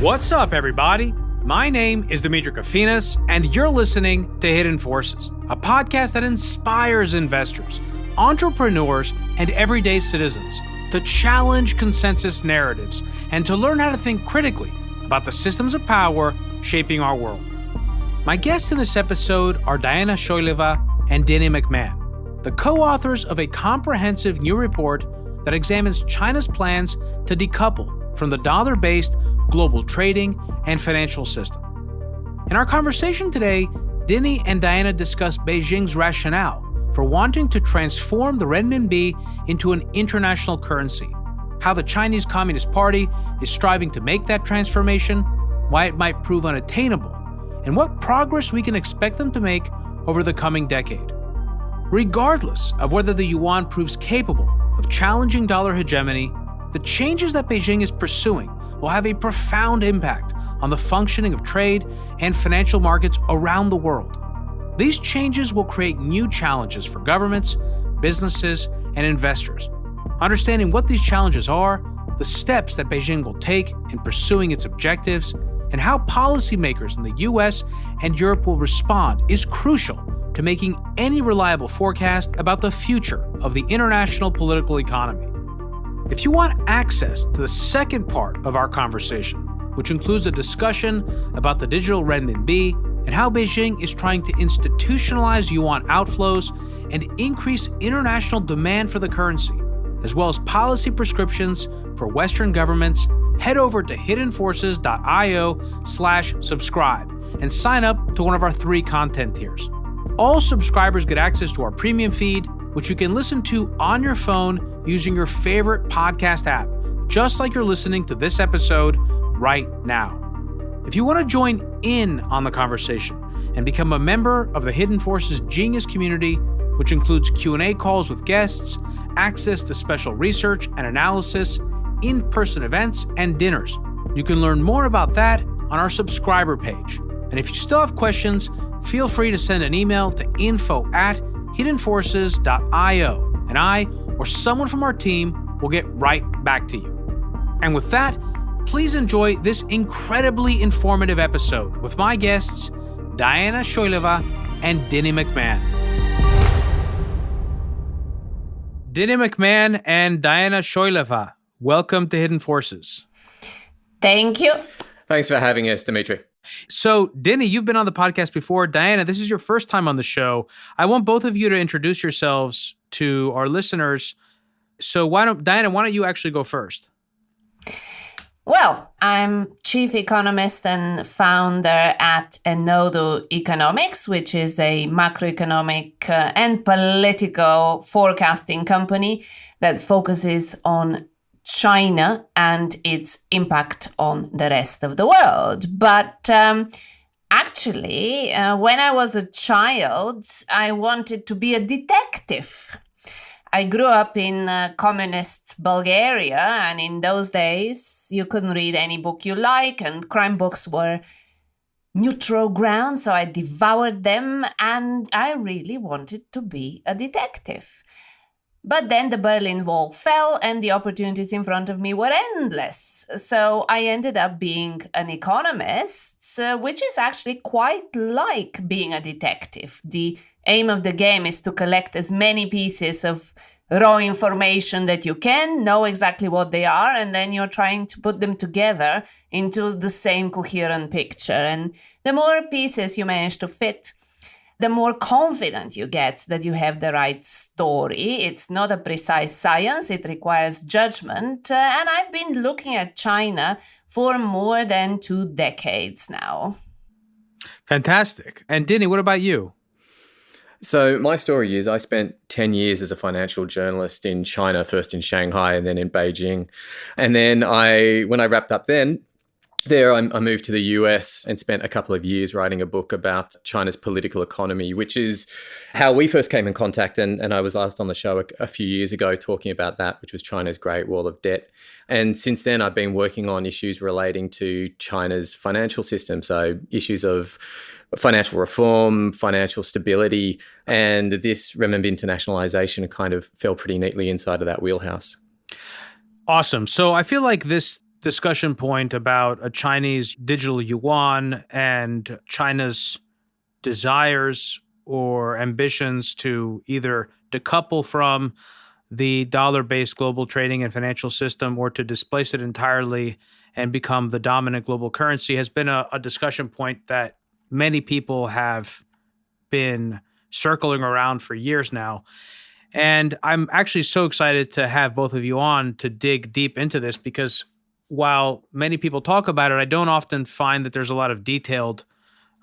What's up, everybody? My name is Demetri Kofinas, and you're listening to Hidden Forces, a podcast that inspires investors, entrepreneurs, and everyday citizens to challenge consensus narratives and to learn how to think critically about the systems of power shaping our world. My guests in this episode are Diana Choyleva and Dinny McMahon, the co-authors of a comprehensive new report that examines China's plans to decouple from the dollar-based global trading and financial system. In our conversation today, Dinny and Diana discuss Beijing's rationale for wanting to transform the renminbi into an international currency, how the Chinese Communist Party is striving to make that transformation, why it might prove unattainable, and what progress we can expect them to make over the coming decade. Regardless of whether the yuan proves capable of challenging dollar hegemony, the changes that Beijing is pursuing will have a profound impact on the functioning of trade and financial markets around the world. These changes will create new challenges for governments, businesses, and investors. Understanding what these challenges are, the steps that Beijing will take in pursuing its objectives, and how policymakers in the US and Europe will respond is crucial to making any reliable forecast about the future of the international political economy. If you want access to the second part of our conversation, which includes a discussion about the digital renminbi and how Beijing is trying to institutionalize yuan outflows and increase international demand for the currency, as well as policy prescriptions for Western governments, head over to hiddenforces.io/subscribe and sign up to one of our 3 content tiers. All subscribers get access to our premium feed, which you can listen to on your phone using your favorite podcast app, just like you're listening to this episode right now. If you want to join in on the conversation and become a member of the Hidden Forces Genius community, which includes Q&A calls with guests, access to special research and analysis, in-person events, and dinners, you can learn more about that on our subscriber page. And if you still have questions, feel free to send an email to info@hiddenforces.io, and I or someone from our team will get right back to you. And with that, please enjoy this incredibly informative episode with my guests, Diana Choyleva and Dinny McMahon. Dinny McMahon and Diana Choyleva, welcome to Hidden Forces. Thank you. Thanks for having us, Demetri. So, Dinny, you've been on the podcast before. Diana, this is your first time on the show. I want both of you to introduce yourselves to our listeners. So, Diana, why don't you actually go first? Well, I'm chief economist and founder at Enodo Economics, which is a macroeconomic and political forecasting company that focuses on China and its impact on the rest of the world. But actually, when I was a child, I wanted to be a detective. I grew up in communist Bulgaria, and in those days, you couldn't read any book you like, and crime books were neutral ground, so I devoured them, and I really wanted to be a detective. But then the Berlin Wall fell and the opportunities in front of me were endless. So I ended up being an economist, which is actually quite like being a detective. The aim of the game is to collect as many pieces of raw information that you can, know exactly what they are, and then you're trying to put them together into the same coherent picture. And the more pieces you manage to fit, the more confident you get that you have the right story. It's not a precise science, it requires judgment. And I've been looking at China for more than 2 decades now. Fantastic. And Dinny, what about you? So my story is I spent 10 years as a financial journalist in China, first in Shanghai and then in Beijing. And then when I wrapped up there, I moved to the US and spent a couple of years writing a book about China's political economy, which is how we first came in contact. And I was asked on the show a few years ago talking about that, which was China's Great Wall of Debt. And since then, I've been working on issues relating to China's financial system. So issues of financial reform, financial stability, and this renminbi internationalization kind of fell pretty neatly inside of that wheelhouse. Awesome. So I feel like this discussion point about a Chinese digital yuan and China's desires or ambitions to either decouple from the dollar-based global trading and financial system or to displace it entirely and become the dominant global currency has been a discussion point that many people have been circling around for years now. And I'm actually so excited to have both of you on to dig deep into this, because while many people talk about it, I don't often find that there's a lot of detailed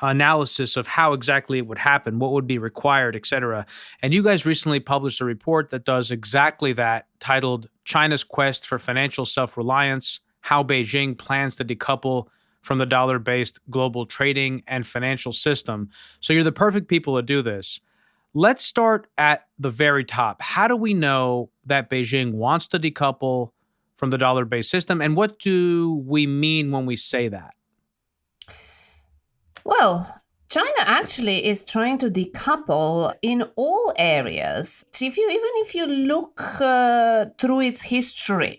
analysis of how exactly it would happen, what would be required, et cetera. And you guys recently published a report that does exactly that, titled China's Quest for Financial Self-Reliance, How Beijing Plans to Decouple from the Dollar-Based Global Trading and Financial System. So you're the perfect people to do this. Let's start at the very top. How do we know that Beijing wants to decouple from the dollar-based system, and what do we mean when we say that? Well, China actually is trying to decouple in all areas. Even if you look through its history,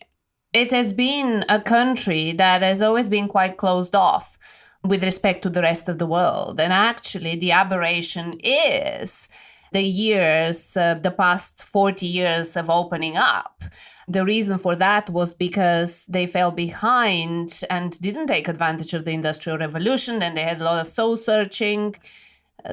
it has been a country that has always been quite closed off with respect to the rest of the world. And actually, the aberration is the past 40 years of opening up. The reason for that was because they fell behind and didn't take advantage of the Industrial Revolution. Then they had a lot of soul searching,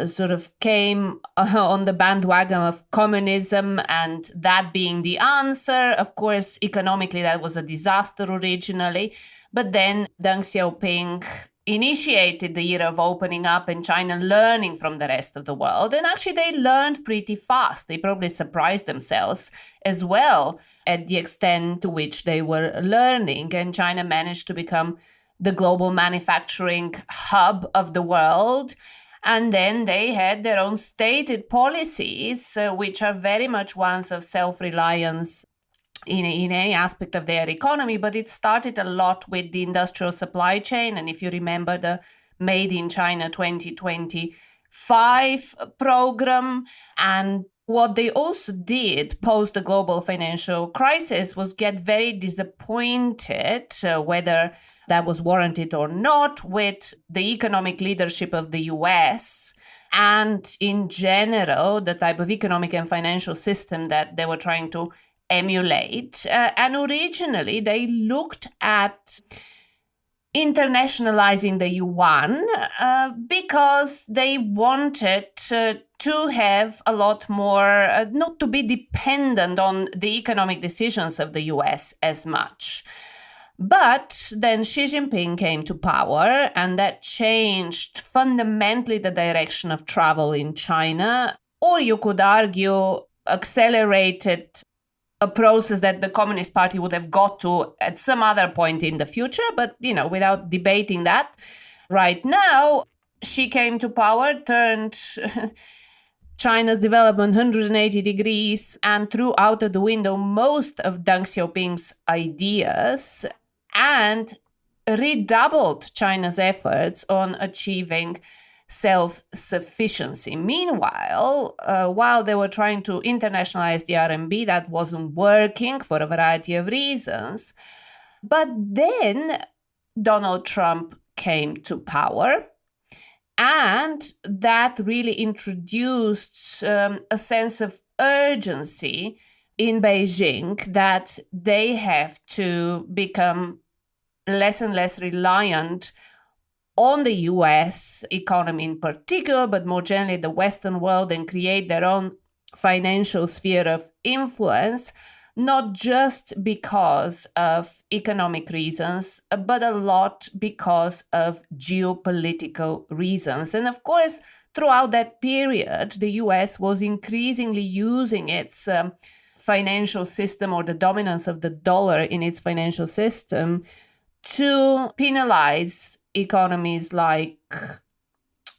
sort of came on the bandwagon of communism, and that being the answer. Of course, economically, that was a disaster originally. But then Deng Xiaoping initiated the era of opening up and China learning from the rest of the world. And actually, they learned pretty fast. They probably surprised themselves as well at the extent to which they were learning. And China managed to become the global manufacturing hub of the world. And then they had their own stated policies, which are very much ones of self-reliance in any aspect of their economy. But it started a lot with the industrial supply chain. And if you remember the Made in China 2025 program, and what they also did post the global financial crisis was get very disappointed, whether that was warranted or not, with the economic leadership of the US and in general, the type of economic and financial system that they were trying to emulate. And originally, they looked at internationalizing the yuan because they wanted to have a lot more, not to be dependent on the economic decisions of the US as much. But then Xi Jinping came to power, and that changed fundamentally the direction of travel in China, or you could argue accelerated a process that the Communist Party would have got to at some other point in the future. But, without debating that, right now, Xi came to power, turned China's development 180 degrees, and threw out of the window most of Deng Xiaoping's ideas, and redoubled China's efforts on achieving self-sufficiency. Meanwhile, while they were trying to internationalize the RMB, that wasn't working for a variety of reasons. But then Donald Trump came to power, and that really introduced a sense of urgency in Beijing that they have to become less and less reliant on the US economy in particular, but more generally the Western world, and create their own financial sphere of influence, not just because of economic reasons, but a lot because of geopolitical reasons. And of course, throughout that period, the US was increasingly using its financial system, or the dominance of the dollar in its financial system, to penalize economies like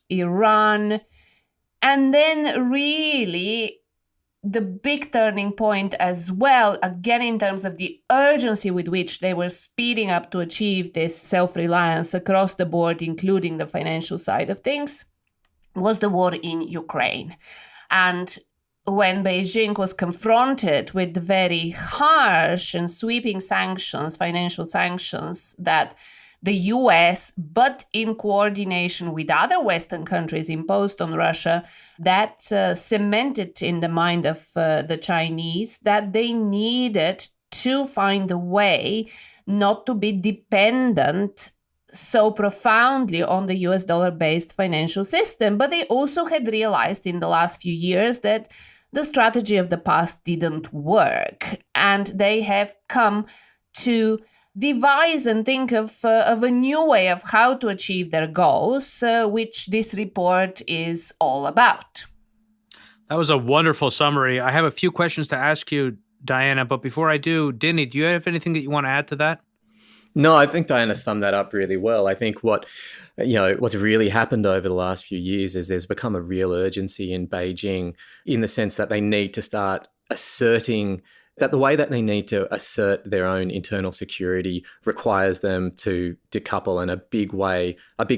Iran. And then really the big turning point as well, again in terms of the urgency with which they were speeding up to achieve this self-reliance across the board, including the financial side of things, was the war in Ukraine. And when Beijing was confronted with very harsh and sweeping sanctions, financial sanctions that the US, but in coordination with other Western countries, imposed on Russia, that cemented in the mind of the Chinese that they needed to find a way not to be dependent so profoundly on the US dollar-based financial system. But they also had realized in the last few years that the strategy of the past didn't work. And they have come to devise and think of a new way of how to achieve their goals, which this report is all about. That was a wonderful summary. I have a few questions to ask you, Diana, but before I do, Dinny, do you have anything that you want to add to that? No, I think Diana summed that up really well. I think what's really happened over the last few years is there's become a real urgency in Beijing in the sense that they need to start asserting that the way that they need to assert their own internal security requires them to decouple. And a big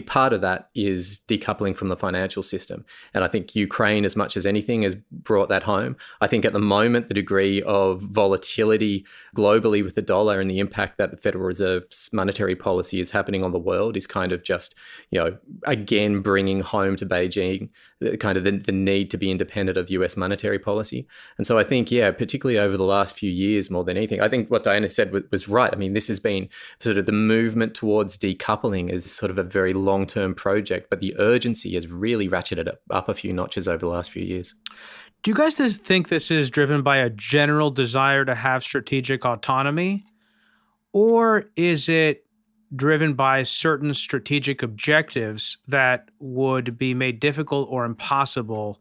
part of that is decoupling from the financial system. And I think Ukraine, as much as anything, has brought that home. I think at the moment, the degree of volatility globally with the dollar and the impact that the Federal Reserve's monetary policy is happening on the world is kind of just, again, bringing home to Beijing kind of the need to be independent of US monetary policy. And so I think, particularly over the last few years, more than anything, I think what Diana said was right. I mean, this has been sort of the movement towards decoupling is sort of a very long-term project, but the urgency has really ratcheted up a few notches over the last few years. Do you guys think this is driven by a general desire to have strategic autonomy, or is it driven by certain strategic objectives that would be made difficult or impossible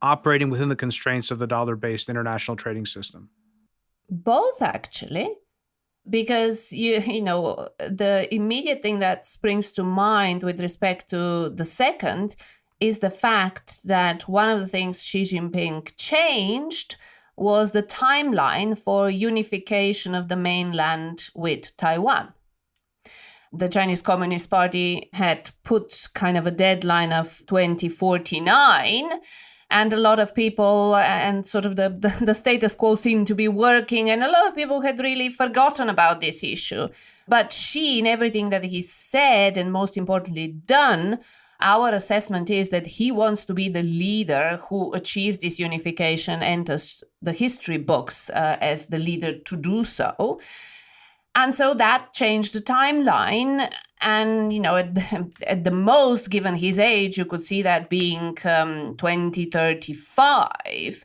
operating within the constraints of the dollar-based international trading system? Both, actually. Because, the immediate thing that springs to mind with respect to the second is the fact that one of the things Xi Jinping changed was the timeline for unification of the mainland with Taiwan. The Chinese Communist Party had put kind of a deadline of 2049, and a lot of people and sort of the status quo seemed to be working, and a lot of people had really forgotten about this issue. But Xi, in everything that he said, and most importantly done, our assessment is that he wants to be the leader who achieves this unification, enters the history books as the leader to do so. And so that changed the timeline. And, at the most, given his age, you could see that being 2035.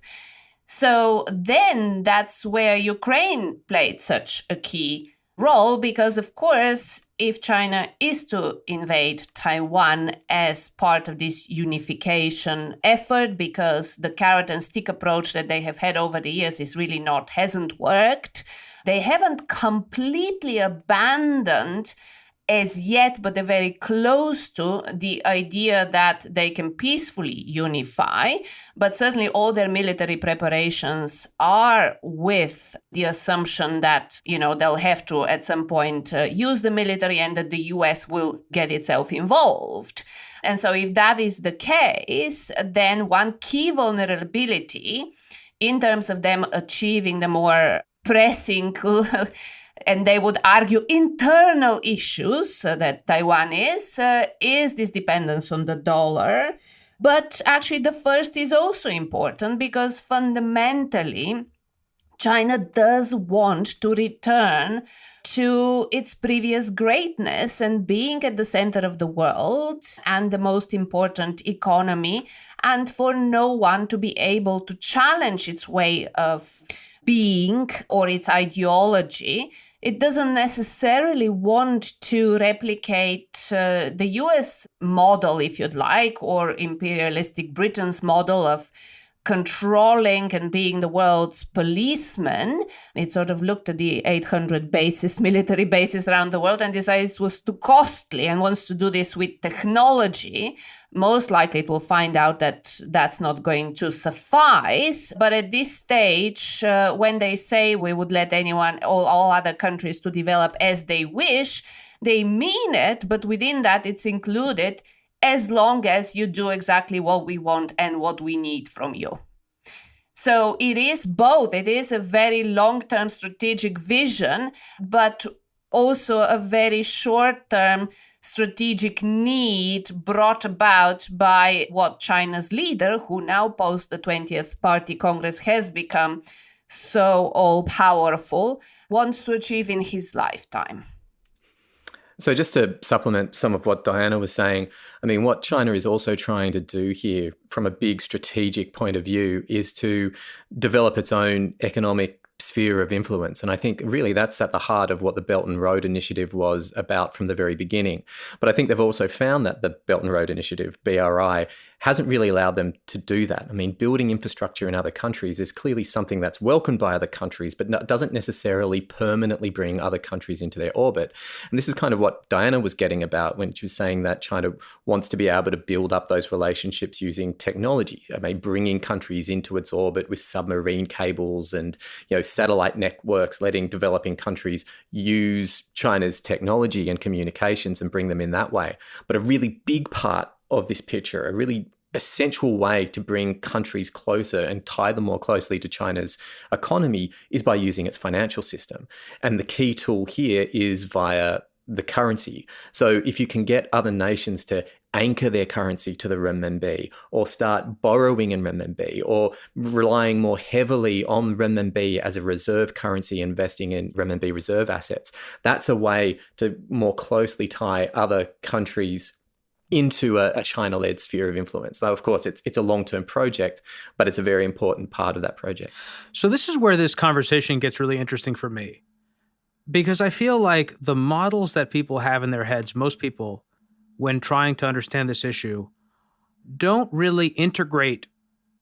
So then that's where Ukraine played such a key role, because, of course, if China is to invade Taiwan as part of this unification effort, because the carrot and stick approach that they have had over the years hasn't worked, they haven't completely abandoned as yet, but they're very close to the idea that they can peacefully unify. But certainly all their military preparations are with the assumption that, they'll have to at some point use the military and that the US will get itself involved. And so if that is the case, then one key vulnerability in terms of them achieving the more pressing and they would argue internal issues that Taiwan is this dependence on the dollar. But actually the first is also important because fundamentally China does want to return to its previous greatness and being at the center of the world and the most important economy, and for no one to be able to challenge its way of being or its ideology. It doesn't necessarily want to replicate the US model, if you'd like, or imperialistic Britain's model of controlling and being the world's policeman. It sort of looked at the 800 military bases around the world and decided it was too costly and wants to do this with technology. Most likely it will find out that that's not going to suffice. But at this stage, when they say we would let all other countries to develop as they wish, they mean it, but within that it's included as long as you do exactly what we want and what we need from you. So it is both. It is a very long-term strategic vision, but also a very short-term strategic need brought about by what China's leader, who now post the 20th Party Congress has become so all-powerful, wants to achieve in his lifetime. So just to supplement some of what Diana was saying, I mean, what China is also trying to do here from a big strategic point of view is to develop its own economic sphere of influence. And I think really that's at the heart of what the Belt and Road Initiative was about from the very beginning. But I think they've also found that the Belt and Road Initiative, BRI, hasn't really allowed them to do that. I mean, building infrastructure in other countries is clearly something that's welcomed by other countries, but doesn't necessarily permanently bring other countries into their orbit. And this is kind of what Diana was getting about when she was saying that China wants to be able to build up those relationships using technology. I mean, bringing countries into its orbit with submarine cables and, satellite networks, letting developing countries use China's technology and communications and bring them in that way. But a really big part of this picture, a really essential way to bring countries closer and tie them more closely to China's economy is by using its financial system. And the key tool here is via the currency. So if you can get other nations to anchor their currency to the renminbi or start borrowing in renminbi or relying more heavily on renminbi as a reserve currency, investing in renminbi reserve assets, that's a way to more closely tie other countries into a China-led sphere of influence. Now, of course, it's a long-term project, but it's a very important part of that project. So this is where this conversation gets really interesting for me, because I feel like the models that people have in their heads, most people, when trying to understand this issue, don't really integrate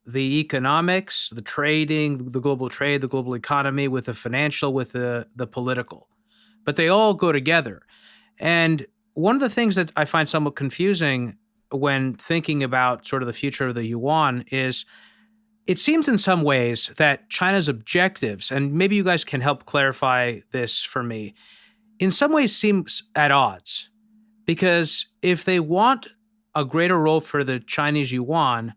the economics, the trading, the global trade, the global economy with the financial, with the political. But they all go together. And one of the things that I find somewhat confusing when thinking about sort of the future of the yuan is it seems in some ways that China's objectives, and maybe you guys can help clarify this for me, in some ways seems at odds. Because if they want a greater role for the Chinese yuan,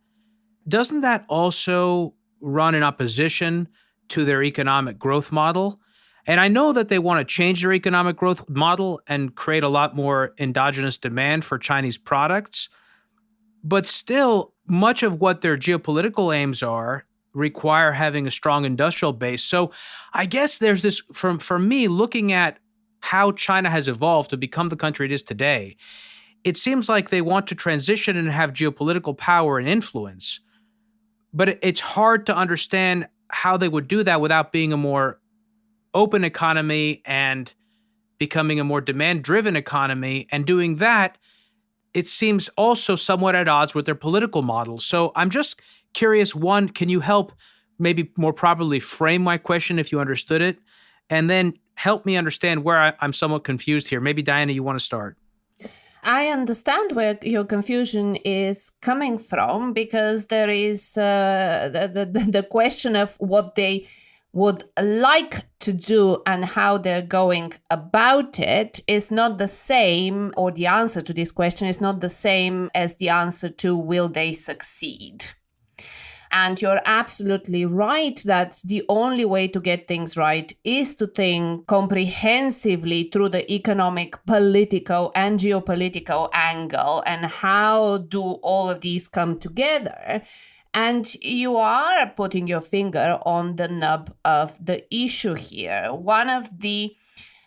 doesn't that also run in opposition to their economic growth model? And I know that they want to change their economic growth model and create a lot more endogenous demand for Chinese products. But still, much of what their geopolitical aims are require having a strong industrial base. So I guess there's this, for me, looking at how China has evolved to become the country it is today, it seems like they want to transition and have geopolitical power and influence. But it's hard to understand how they would do that without being a more open economy and becoming a more demand-driven economy. And doing that, it seems also somewhat at odds with their political model. So I'm just curious, one, can you help maybe more properly frame my question if you understood it? And then help me understand where I'm somewhat confused here. Maybe, Diana, you want to start. I understand where your confusion is coming from, because there is the question of what they would like to do and how they're going about it is not the same, or the answer to this question is not the same as the answer to will they succeed. And you're absolutely right that the only way to get things right is to think comprehensively through the economic, political, and geopolitical angle, and how do all of these come together. And you are putting your finger on the nub of the issue here. One of the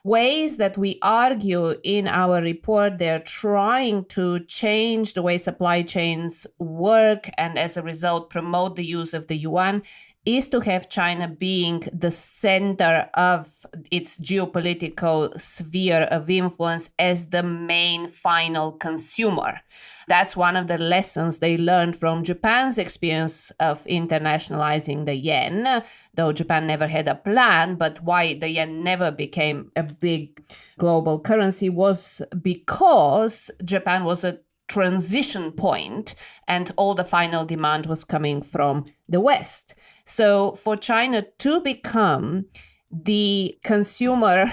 ways that we argue in our report, they're trying to change the way supply chains work and as a result promote the use of the yuan, is to have China being the center of its geopolitical sphere of influence as the main final consumer. That's one of the lessons they learned from Japan's experience of internationalizing the yen, though Japan never had a plan. But why the yen never became a big global currency was because Japan was a transition point and all the final demand was coming from the West. So for China to become the consumer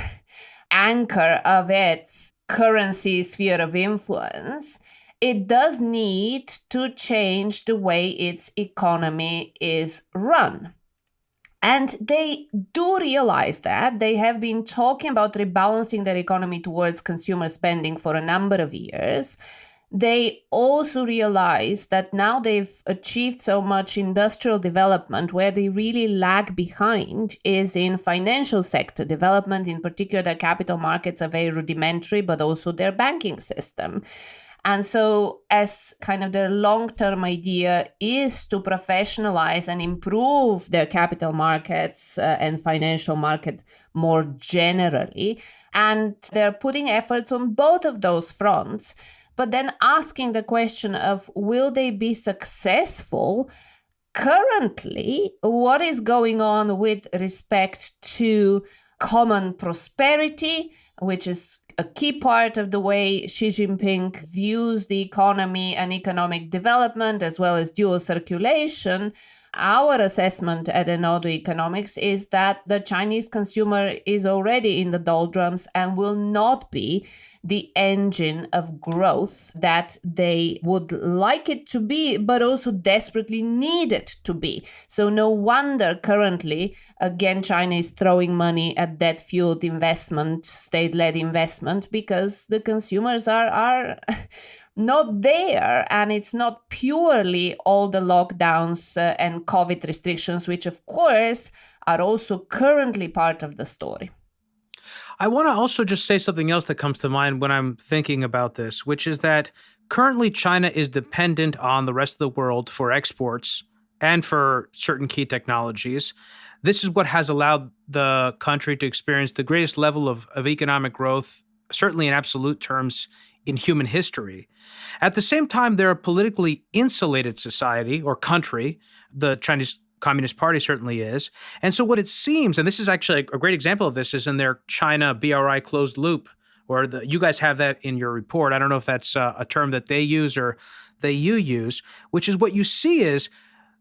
anchor of its currency sphere of influence, it does need to change the way its economy is run. And they do realize that. They have been talking about rebalancing their economy towards consumer spending for a number of years. They also realize that now they've achieved so much industrial development. Where they really lag behind is in financial sector development. In particular, their capital markets are very rudimentary, but also their banking system. And so as kind of their long-term idea is to professionalize and improve their capital markets and financial market more generally. And they're putting efforts on both of those fronts, but then asking the question of, will they be successful? Currently, what is going on with respect to common prosperity, which is a key part of the way Xi Jinping views the economy and economic development, as well as dual circulation. Our assessment at Enodo Economics is that the Chinese consumer is already in the doldrums and will not be the engine of growth that they would like it to be, but also desperately need it to be. So no wonder currently, again, China is throwing money at debt-fueled investment, state-led investment, because the consumers are not there. And it's not purely all the lockdowns and COVID restrictions, which of course are also currently part of the story. I want to also just say something else that comes to mind when I'm thinking about this, which is that currently China is dependent on the rest of the world for exports and for certain key technologies. This is what has allowed the country to experience the greatest level of economic growth, certainly in absolute terms, in human history. At the same time, they're a politically insulated society or country. The Chinese Communist Party certainly is. And so what it seems, and this is actually a great example of this, is in their China BRI closed loop, or you guys have that in your report. I don't know if that's a term that they use or that you use, which is what you see is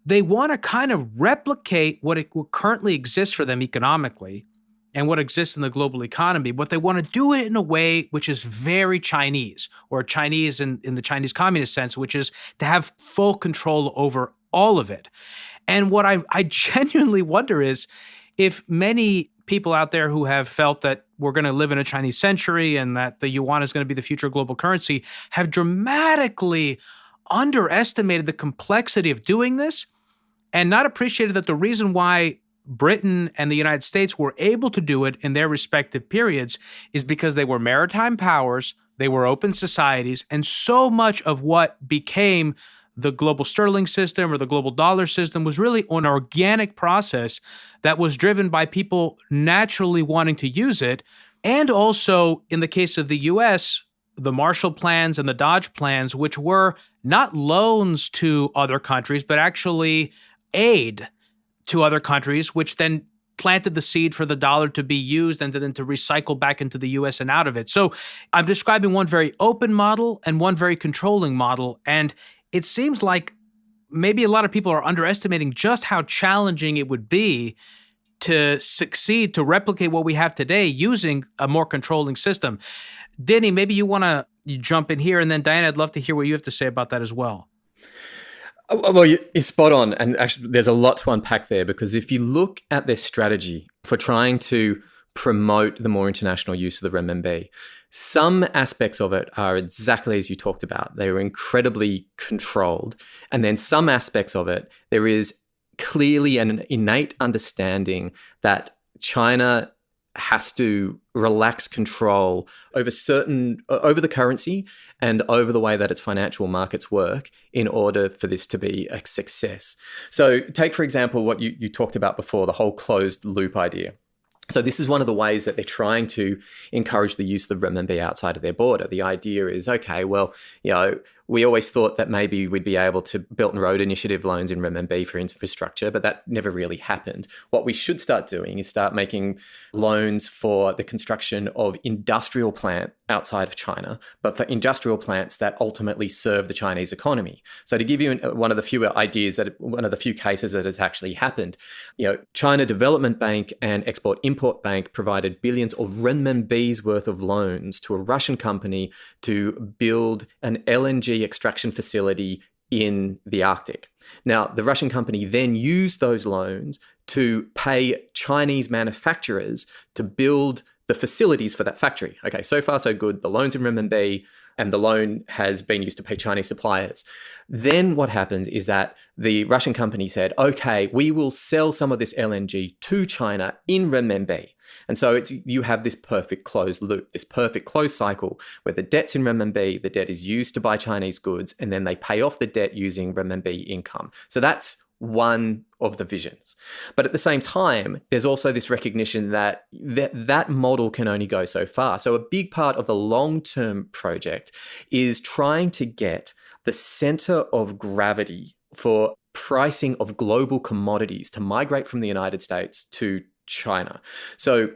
they want to kind of replicate what currently exists for them economically and what exists in the global economy, but they want to do it in a way which is very Chinese, or Chinese in the Chinese communist sense, which is to have full control over all of it. And what I genuinely wonder is if many people out there who have felt that we're going to live in a Chinese century and that the yuan is going to be the future global currency have dramatically underestimated the complexity of doing this and not appreciated that the reason why Britain and the United States were able to do it in their respective periods is because they were maritime powers, they were open societies, and so much of what became the global sterling system or the global dollar system was really an organic process that was driven by people naturally wanting to use it. And also, in the case of the US, the Marshall Plans and the Dodge Plans, which were not loans to other countries, but actually aid to other countries, which then planted the seed for the dollar to be used and then to recycle back into the US and out of it. So I'm describing one very open model and one very controlling model. And it seems like maybe a lot of people are underestimating just how challenging it would be to succeed, to replicate what we have today using a more controlling system. Dinny, maybe you want to jump in here, and then Diana, I'd love to hear what you have to say about that as well. Well, you're spot on. And actually, there's a lot to unpack there, because if you look at their strategy for trying to promote the more international use of the renminbi, some aspects of it are exactly as you talked about. They are incredibly controlled. And then some aspects of it, there is clearly an innate understanding that China has to relax control over the currency and over the way that its financial markets work in order for this to be a success. So take, for example, what you talked about before, the whole closed loop idea. So this is one of the ways that they're trying to encourage the use of the renminbi outside of their border. The idea is, okay, well, we always thought that maybe we'd be able to Belt and Road Initiative loans in renminbi for infrastructure, but that never really happened. What we should start doing is start making loans for the construction of industrial plant outside of China, but for industrial plants that ultimately serve the Chinese economy. So to give you one of the few cases that has actually happened, China Development Bank and Export-Import Bank provided billions of renminbi's worth of loans to a Russian company to build an LNG LNG extraction facility in the Arctic. Now, the Russian company then used those loans to pay Chinese manufacturers to build the facilities for that factory. Okay, so far so good. The loan's in renminbi and the loan has been used to pay Chinese suppliers. Then what happens is that the Russian company said, okay, we will sell some of this LNG to China in renminbi. And so you have this perfect closed loop, this perfect closed cycle where the debt's in renminbi, the debt is used to buy Chinese goods, and then they pay off the debt using renminbi income. So that's one of the visions. But at the same time, there's also this recognition that that model can only go so far. So a big part of the long-term project is trying to get the center of gravity for pricing of global commodities to migrate from the United States to China. So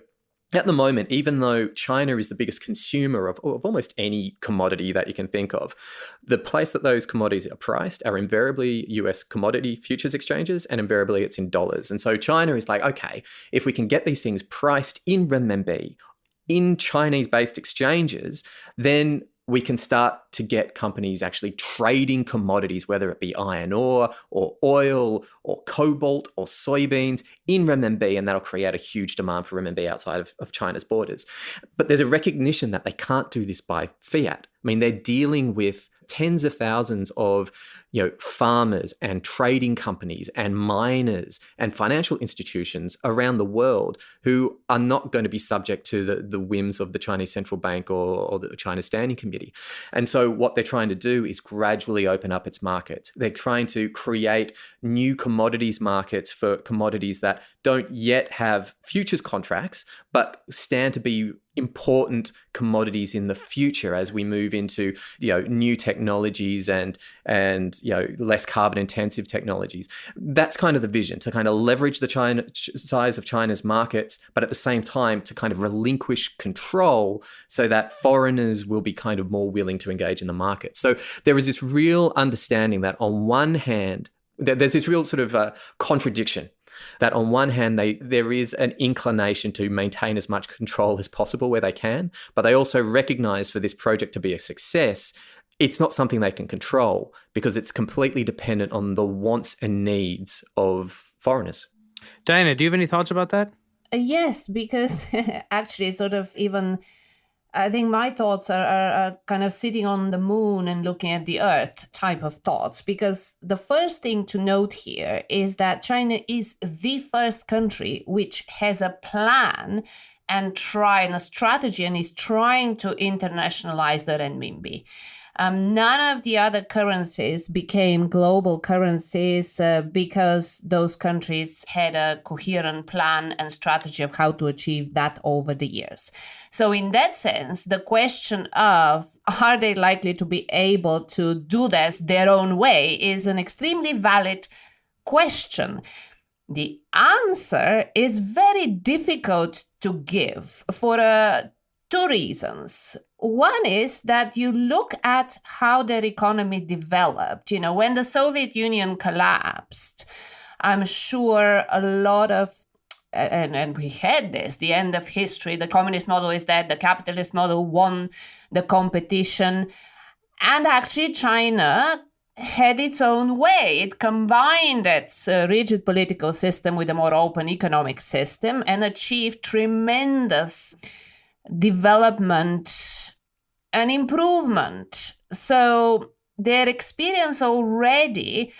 at the moment, even though China is the biggest consumer of almost any commodity that you can think of, the place that those commodities are priced are invariably US commodity futures exchanges, and invariably it's in dollars. And so China is like, okay, if we can get these things priced in renminbi, in Chinese-based exchanges, then we can start to get companies actually trading commodities, whether it be iron ore or oil or cobalt or soybeans in renminbi, and that'll create a huge demand for renminbi outside of China's borders. But there's a recognition that they can't do this by fiat. I mean, they're dealing with tens of thousands of farmers and trading companies and miners and financial institutions around the world who are not going to be subject to the whims of the Chinese Central Bank or the China Standing Committee. And so what they're trying to do is gradually open up its markets. They're trying to create new commodities markets for commodities that don't yet have futures contracts, but stand to be important commodities in the future as we move into new technologies and less carbon intensive technologies. That's kind of the vision, to kind of leverage the size of China's markets, but at the same time to kind of relinquish control so that foreigners will be kind of more willing to engage in the market. So there is this real understanding that on one hand, there's this real sort of contradiction. That on one hand, there is an inclination to maintain as much control as possible where they can, but they also recognize for this project to be a success, it's not something they can control because it's completely dependent on the wants and needs of foreigners. Diana, do you have any thoughts about that? Yes, because actually sort of even... I think my thoughts are kind of sitting on the moon and looking at the earth type of thoughts, because the first thing to note here is that China is the first country which has a plan and a strategy and is trying to internationalize the renminbi. None of the other currencies became global currencies because those countries had a coherent plan and strategy of how to achieve that over the years. So in that sense, the question of are they likely to be able to do this their own way is an extremely valid question. The answer is very difficult to give for two reasons. One is that you look at how their economy developed. When the Soviet Union collapsed, I'm sure a lot of, and we had this, the end of history, the communist model is dead, the capitalist model won the competition. And actually China had its own way. It combined its rigid political system with a more open economic system and achieved tremendous development and improvement. So their experience already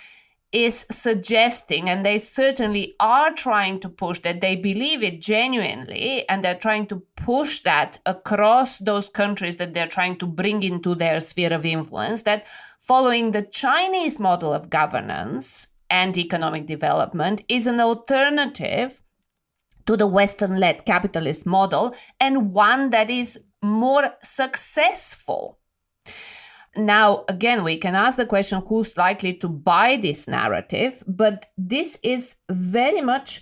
is suggesting, and they certainly are trying to push that, they believe it genuinely, and they're trying to push that across those countries that they're trying to bring into their sphere of influence, that following the Chinese model of governance and economic development is an alternative to the Western-led capitalist model, and one that is more successful. Now, again, we can ask the question, who's likely to buy this narrative? But this is very much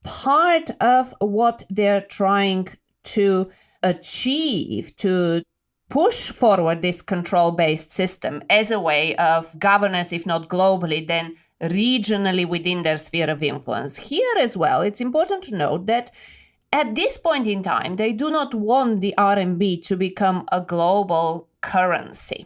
part of what they're trying to achieve, to push forward this control-based system as a way of governance, if not globally, then regionally within their sphere of influence. Here as well, it's important to note that at this point in time, they do not want the RMB to become a global currency.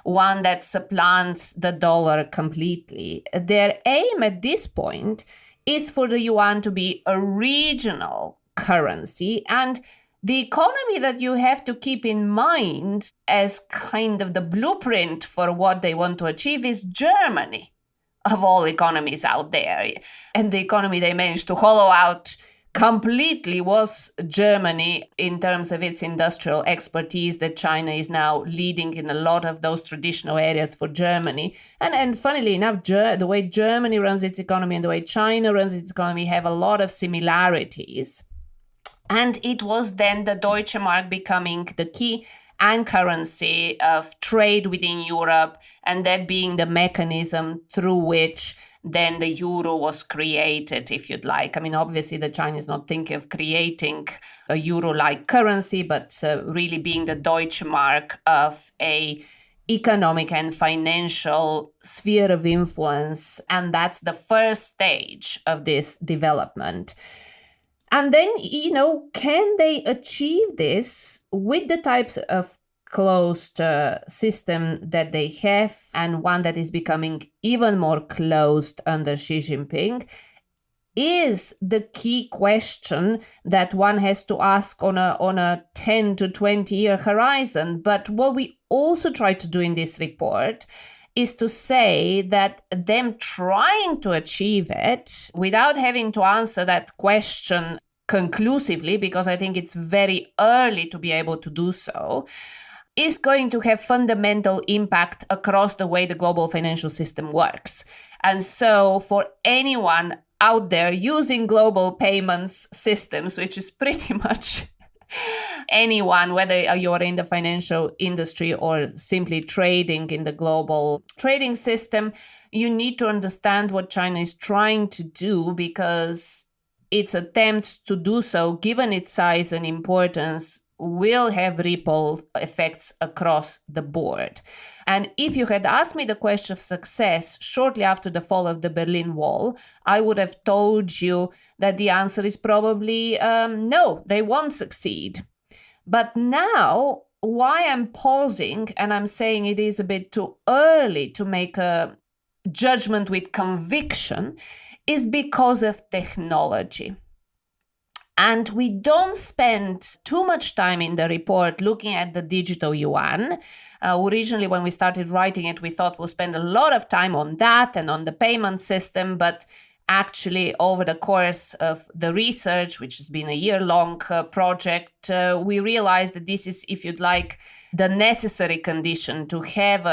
one that supplants the dollar completely. Their aim at this point is for the yuan to be a regional currency, and the economy that you have to keep in mind as kind of the blueprint for what they want to achieve is Germany, of all economies out there. And the economy they managed to hollow out completely was Germany in terms of its industrial expertise, that China is now leading in a lot of those traditional areas for Germany. And funnily enough, the way Germany runs its economy and the way China runs its economy have a lot of similarities. And it was then the Deutsche Mark becoming the key and currency of trade within Europe, and that being the mechanism through which then the euro was created, if you'd like. I mean, obviously, the Chinese not thinking of creating a euro-like currency, but really being the Deutsche Mark of a economic and financial sphere of influence. And that's the first stage of this development. And then, can they achieve this with the types of closed system that they have, and one that is becoming even more closed under Xi Jinping, is the key question that one has to ask on a 10 to 20 year horizon. But what we also try to do in this report is to say that them trying to achieve it without having to answer that question conclusively, because I think it's very early to be able to do so, is going to have fundamental impact across the way the global financial system works. And so for anyone out there using global payments systems, which is pretty much anyone, whether you're in the financial industry or simply trading in the global trading system, you need to understand what China is trying to do, because its attempts to do so, given its size and importance, will have ripple effects across the board. And if you had asked me the question of success shortly after the fall of the Berlin Wall, I would have told you that the answer is probably no, they won't succeed. But now, why I'm pausing and I'm saying it is a bit too early to make a judgment with conviction is because of technology. And we don't spend too much time in the report looking at the digital yuan. Originally, when we started writing it, we thought we'll spend a lot of time on that and on the payment system. But actually, over the course of the research, which has been a year-long project, we realized that this is, if you'd like, the necessary condition to have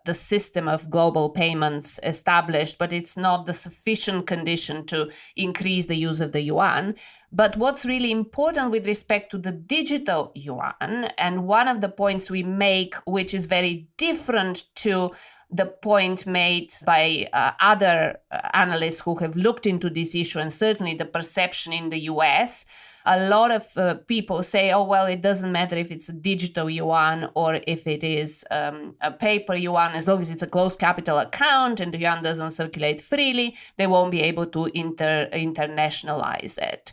the system of global payments established, but it's not the sufficient condition to increase the use of the yuan. But what's really important with respect to the digital yuan, and one of the points we make, which is very different to the point made by other analysts who have looked into this issue, and certainly the perception in the US, a lot of people say, oh, well, it doesn't matter if it's a digital yuan or if it is a paper yuan, as long as it's a closed capital account and the yuan doesn't circulate freely, they won't be able to internationalize it.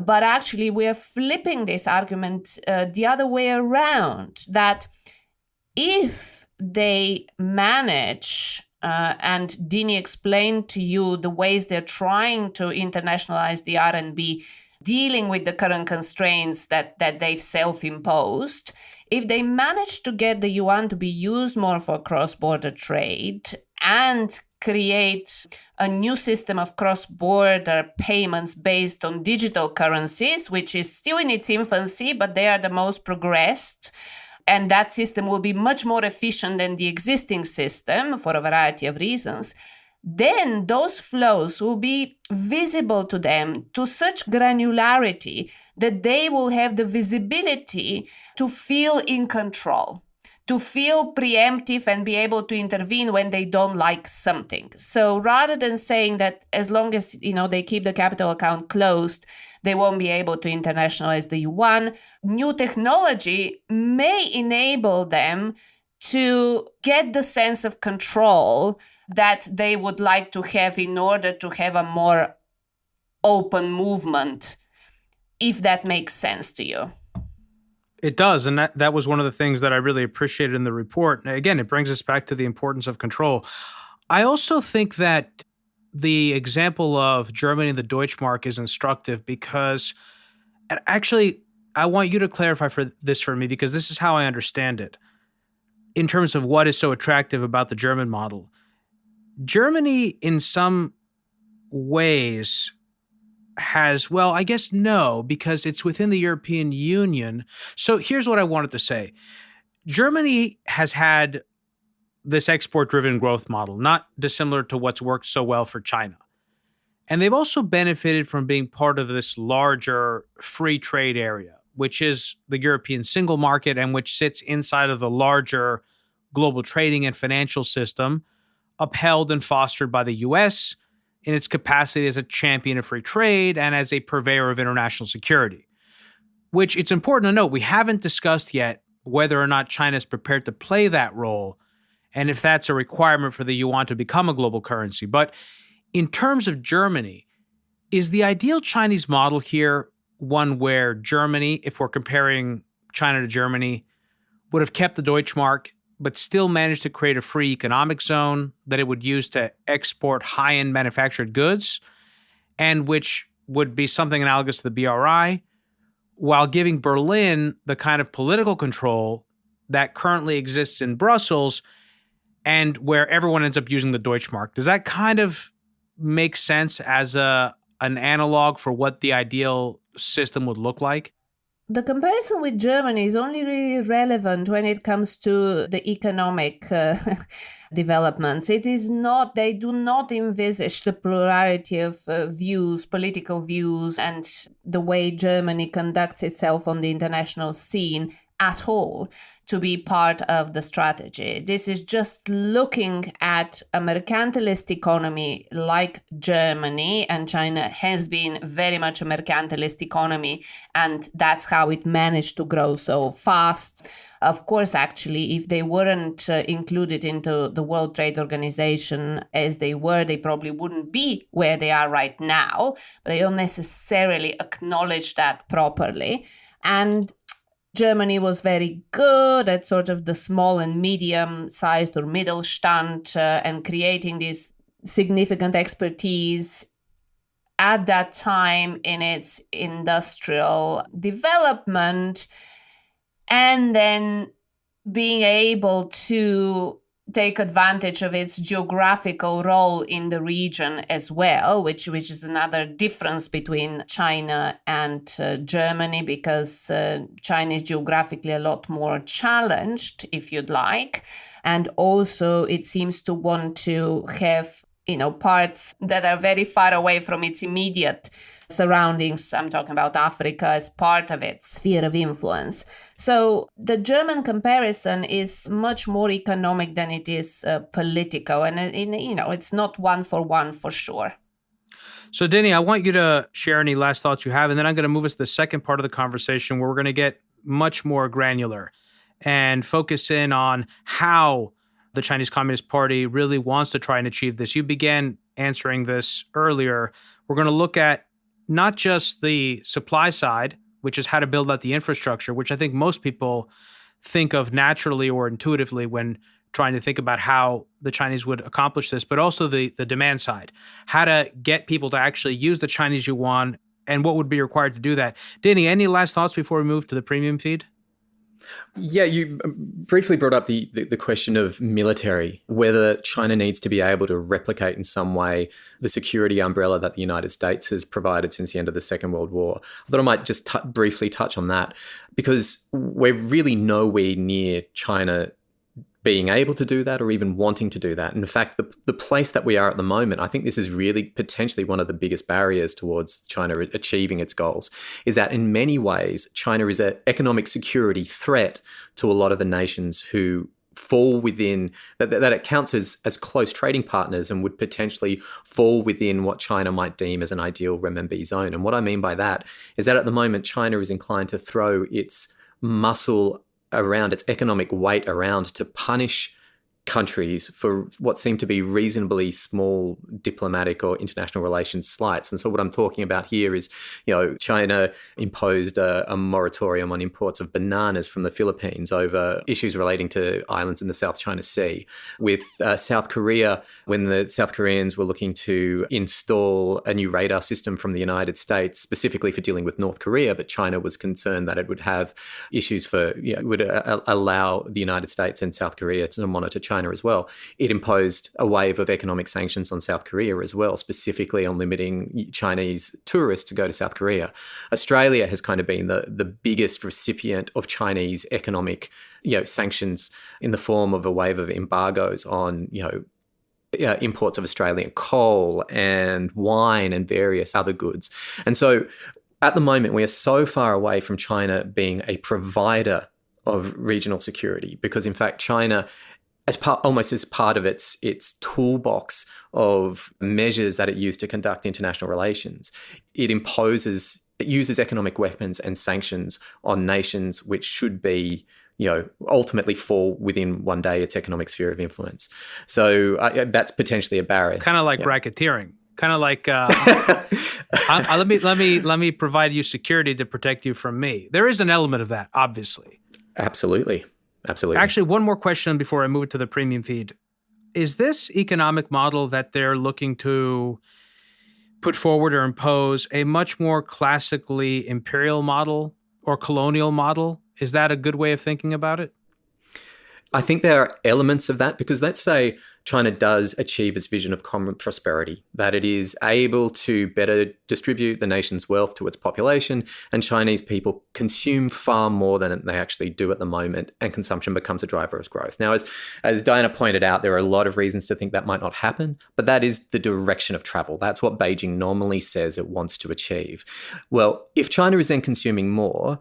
But actually, we are flipping this argument the other way around, that if they manage, and Dinny explained to you the ways they're trying to internationalize the RMB, dealing with the current constraints that they've self-imposed, if they manage to get the yuan to be used more for cross-border trade and create a new system of cross-border payments based on digital currencies, which is still in its infancy, but they are the most progressed, and that system will be much more efficient than the existing system for a variety of reasons, then those flows will be visible to them to such granularity that they will have the visibility to feel in control, to feel preemptive and be able to intervene when they don't like something. So rather than saying that as long as they keep the capital account closed, they won't be able to internationalize the yuan, new technology may enable them to get the sense of control that they would like to have in order to have a more open movement, if that makes sense to you. It does. And that was one of the things that I really appreciated in the report. And again, it brings us back to the importance of control. I also think that the example of Germany and the Deutschmark is instructive because, and actually, I want you to clarify this for me because this is how I understand it in terms of what is so attractive about the German model. Germany, in some ways, has, well, I guess no, because it's within the European Union. So here's what I wanted to say. Germany has had this export-driven growth model, not dissimilar to what's worked so well for China. And they've also benefited from being part of this larger free trade area, which is the European single market and which sits inside of the larger global trading and financial system upheld and fostered by the US in its capacity as a champion of free trade and as a purveyor of international security, which it's important to note we haven't discussed yet whether or not China is prepared to play that role and if that's a requirement for the yuan to become a global currency. But in terms of Germany, is the ideal Chinese model here one where Germany, if we're comparing China to Germany, would have kept the Deutschmark but still managed to create a free economic zone that it would use to export high-end manufactured goods, and which would be something analogous to the BRI, while giving Berlin the kind of political control that currently exists in Brussels and where everyone ends up using the Deutschmark? Does that kind of make sense as an analog for what the ideal system would look like? The comparison with Germany is only really relevant when it comes to the economic developments. It is not, they do not envisage the plurality of views, political views, and the way Germany conducts itself on the international scene at all to be part of the strategy. This is just looking at a mercantilist economy like Germany, and China has been very much a mercantilist economy, and that's how it managed to grow so fast. Of course, actually, if they weren't included into the World Trade Organization as they were, they probably wouldn't be where they are right now. But they don't necessarily acknowledge that properly. And Germany was very good at sort of the small and medium-sized or Mittelstand and creating this significant expertise at that time in its industrial development, and then being able to take advantage of its geographical role in the region as well, which is another difference between China and Germany, because China is geographically a lot more challenged, if you'd like. And also it seems to want to have, parts that are very far away from its immediate surroundings. I'm talking about Africa as part of its sphere of influence. So the German comparison is much more economic than it is political. And, it's not one for sure. So, Dinny, I want you to share any last thoughts you have, and then I'm going to move us to the second part of the conversation where we're going to get much more granular and focus in on how the Chinese Communist Party really wants to try and achieve this. You began answering this earlier. We're going to look at not just the supply side, which is how to build out the infrastructure, which I think most people think of naturally or intuitively when trying to think about how the Chinese would accomplish this, but also the demand side, how to get people to actually use the Chinese yuan and what would be required to do that. Dinny, any last thoughts before we move to the premium feed? Yeah, you briefly brought up the question of military, whether China needs to be able to replicate in some way the security umbrella that the United States has provided since the end of the Second World War. I thought I might just briefly touch on that, because we're really nowhere near China being able to do that or even wanting to do that. In fact, the place that we are at the moment, I think this is really potentially one of the biggest barriers towards China achieving its goals, is that in many ways, China is an economic security threat to a lot of the nations who fall within, that it counts as close trading partners and would potentially fall within what China might deem as an ideal renminbi zone. And what I mean by that is that at the moment, China is inclined to throw its muscle around, its economic weight around, to punish countries for what seem to be reasonably small diplomatic or international relations slights. And so what I'm talking about here is, China imposed a moratorium on imports of bananas from the Philippines over issues relating to islands in the South China Sea. With South Korea, when the South Koreans were looking to install a new radar system from the United States, specifically for dealing with North Korea, but China was concerned that it would have issues would allow the United States and South Korea to monitor China as well. It imposed a wave of economic sanctions on South Korea as well, specifically on limiting Chinese tourists to go to South Korea. Australia has kind of been the biggest recipient of Chinese economic sanctions in the form of a wave of embargoes on imports of Australian coal and wine and various other goods. And so at the moment, we are so far away from China being a provider of regional security, because in fact, China, almost as part of its toolbox of measures that it used to conduct international relations, it uses economic weapons and sanctions on nations which should be, ultimately fall within one day its economic sphere of influence. So that's potentially a barrier. Kind of like racketeering. Kind of like, let me provide you security to protect you from me. There is an element of that, obviously. Absolutely. Actually, one more question before I move it to the premium feed. Is this economic model that they're looking to put forward or impose a much more classically imperial model or colonial model? Is that a good way of thinking about it? I think there are elements of that, because let's say China does achieve its vision of common prosperity, that it is able to better distribute the nation's wealth to its population, and Chinese people consume far more than they actually do at the moment, and consumption becomes a driver of growth. Now, as Diana pointed out, there are a lot of reasons to think that might not happen, but that is the direction of travel. That's what Beijing normally says it wants to achieve. Well, if China is then consuming more,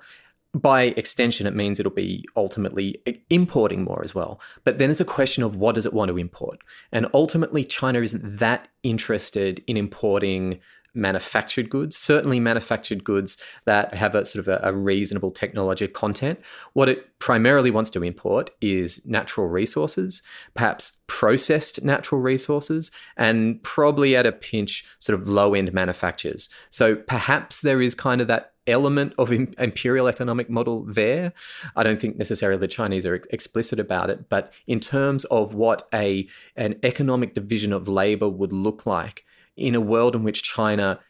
by extension, it means it'll be ultimately importing more as well. But then it's a question of what does it want to import? And ultimately, China isn't that interested in importing manufactured goods, certainly manufactured goods that have a sort of a reasonable technology content. What it primarily wants to import is natural resources, perhaps processed natural resources, and probably at a pinch, sort of low-end manufacturers. So perhaps there is kind of that element of imperial economic model there. I don't think necessarily the Chinese are explicit about it, but in terms of what an economic division of labor would look like in a world in which China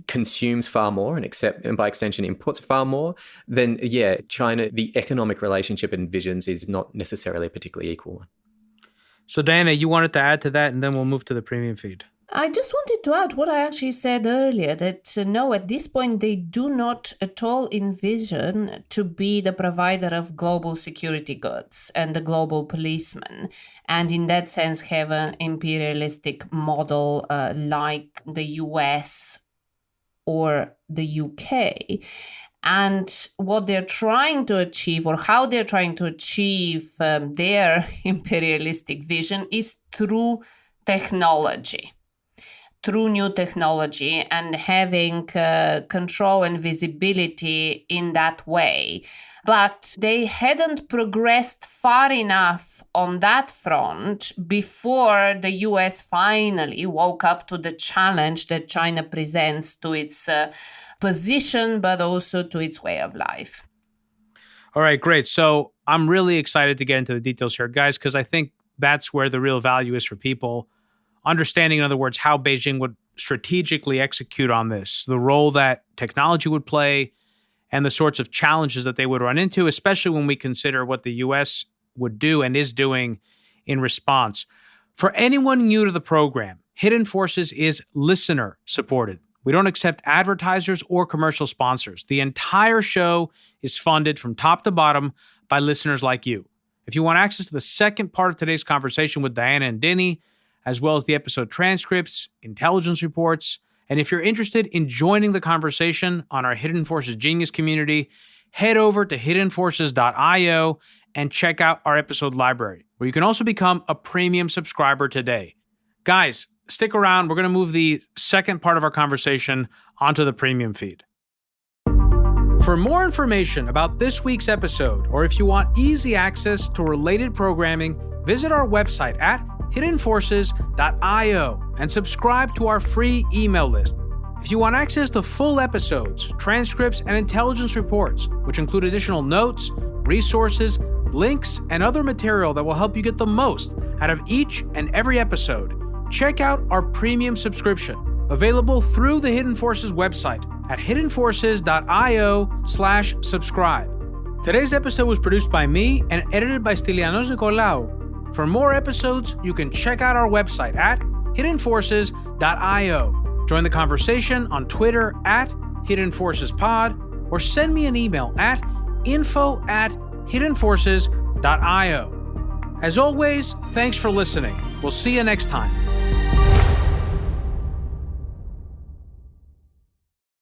consumes far more and by extension imports far more, then China, the economic relationship it envisions is not necessarily a particularly equal one. So Diana, you wanted to add to that, and then we'll move to the premium feed. I just wanted to add what I actually said earlier, that no, at this point, they do not at all envision to be the provider of global security goods and the global policeman, and in that sense have an imperialistic model like the US or the UK. And what they're trying to achieve, or how they're trying to achieve their imperialistic vision, is through technology. Through new technology and having control and visibility in that way. But they hadn't progressed far enough on that front before the US finally woke up to the challenge that China presents to its position, but also to its way of life. All right, great. So I'm really excited to get into the details here, guys, because I think that's where the real value is for people. Understanding, in other words, how Beijing would strategically execute on this, the role that technology would play, and the sorts of challenges that they would run into, especially when we consider what the U.S. would do and is doing in response. For anyone new to the program, Hidden Forces is listener supported. We don't accept advertisers or commercial sponsors. The entire show is funded from top to bottom by listeners like you. If you want access to the second part of today's conversation with Diana and Dinny, as well as the episode transcripts, intelligence reports, and if you're interested in joining the conversation on our Hidden Forces Genius community, head over to hiddenforces.io and check out our episode library, where you can also become a premium subscriber today. Guys, stick around. We're going to move the second part of our conversation onto the premium feed. For more information about this week's episode, or if you want easy access to related programming, visit our website at hiddenforces.io and subscribe to our free email list. If you want access to full episodes, transcripts, and intelligence reports, which include additional notes, resources, links, and other material that will help you get the most out of each and every episode, check out our premium subscription, available through the Hidden Forces website at hiddenforces.io/subscribe. Today's episode was produced by me and edited by Stylianos Nicolaou. For more episodes, you can check out our website at hiddenforces.io. Join the conversation on Twitter at hiddenforcespod, or send me an email at info@hiddenforces.io. As always, thanks for listening. We'll see you next time.